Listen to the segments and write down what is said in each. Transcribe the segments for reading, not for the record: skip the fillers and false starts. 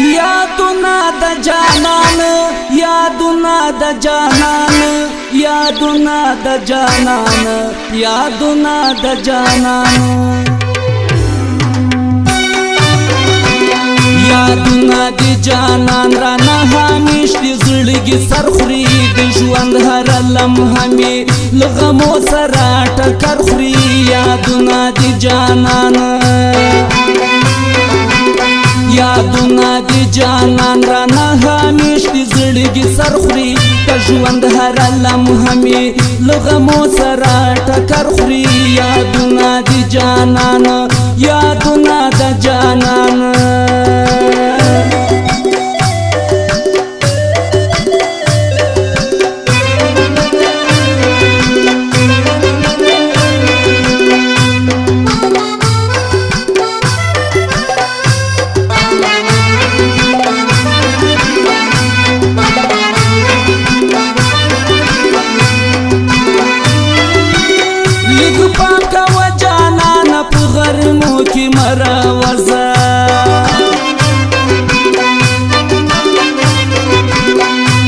यादुना द जानान यादुना द जानान यादुना द जानान यादुना द जानान यादुना द जानान राना हमेश दी ज़िंदगी सरखुरी दी ژوند هر لمحه می لغمو سره ټکر خوري यादुना द जानान यादुना द जानान राना हमेश दी ज़िंदगी सरखुरी दी ژوند هر لمحه می لغمو سره ټکر خوري यादुना द जानान यादुना द जानान मरावजा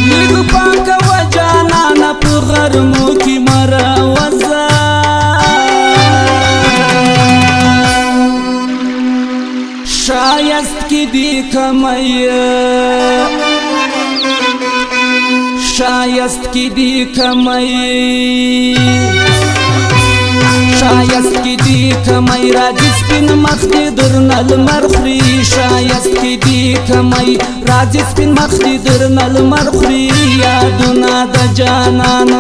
लिग पाक वजाना न पुगर मुखी मरावजा शायस्त की दिख मैया शायस्त की दिख मैया शायस्त की दिख मई राजी स्पिन मखदी दुर्नल मरखरी शायस्त की दिख मई राजी स्पिन मखदी दुर्नल मरखरी यादुना द जानान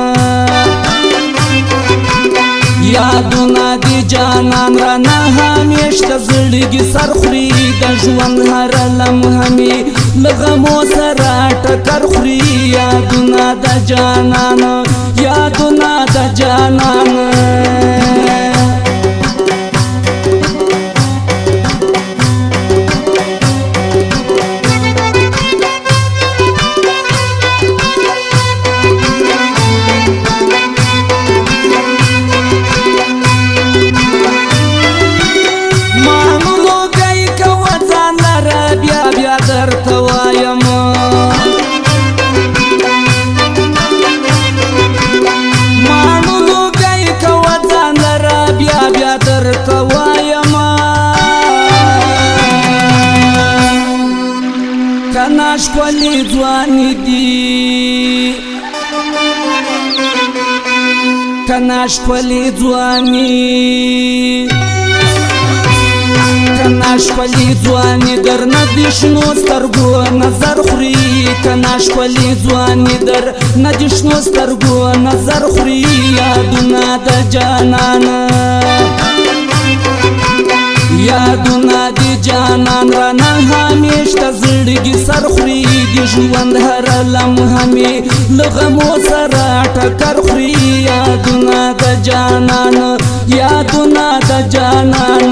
यादुना द जानान राना हमेश द ज़िंदगी सरखुरी द ژوند هر لمحه می لغمو سره ټکر خوري यादुना द जानान यादुना द जानान कनाश कोली ځواني دي कनाश कोली ځواني कनाश कोली ځواني در ندشنو سترګو نظر خوري कनाश कोली ځواني در ندشنو سترګو نظر خوري यादुना द जानान यादुना द जानान राना हमेश द ज़िंदगी सरखुरी दी ژوند هر لمحه می لغمو سره ټکر خوري यादुना द जानान यादुना द जानान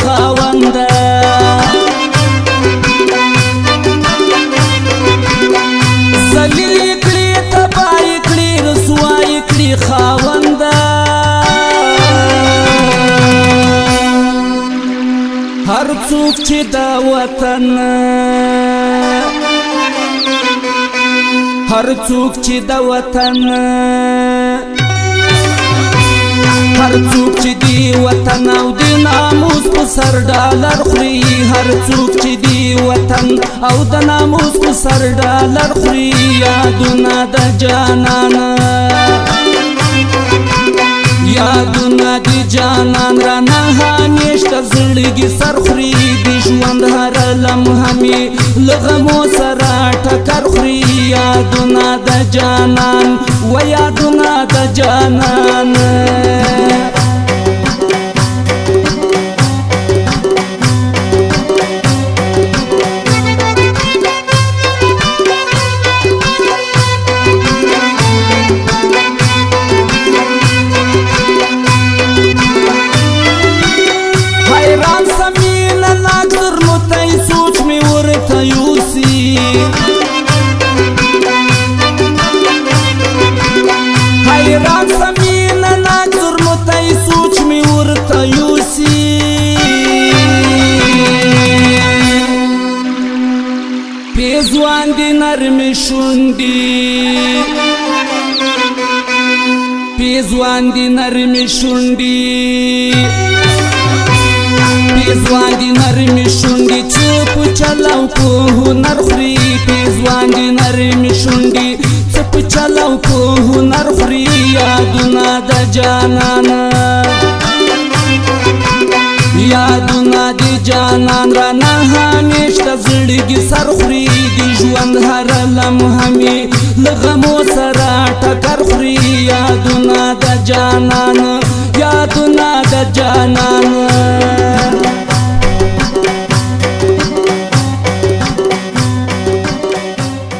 خاونده زلیل کړي تبای کړي رسوای کړي خاونده هر څوک چې د وطن هر څوک چې د وطن هر څوک چې دی وطن او د ناموس په سر ډالر خوري هر څوک چې دی وطن او د ناموس په سر ډالر خوري यादुना द जानान यादुना द जानान राना हमेश द ज़िंदगी सरखुरी दी ژوند هر لمحه می لغمو سره ټکر خوري यादुना द जानान و यादुना द जानान نرمې شونډې پیزوان دي نرمې شونډې پیزوان دي نرمې شونډې چې په چل او په هنر خوري پیزوان دي نرمې شونډې چې په چل او په هنر خوري یادونه د جانان یادونه د جانان رانه همیشه زړګي سر خوري د ژوند هر لمحه مې له غمو سره ټکر خوري یادونه د جانان یادونه د جانان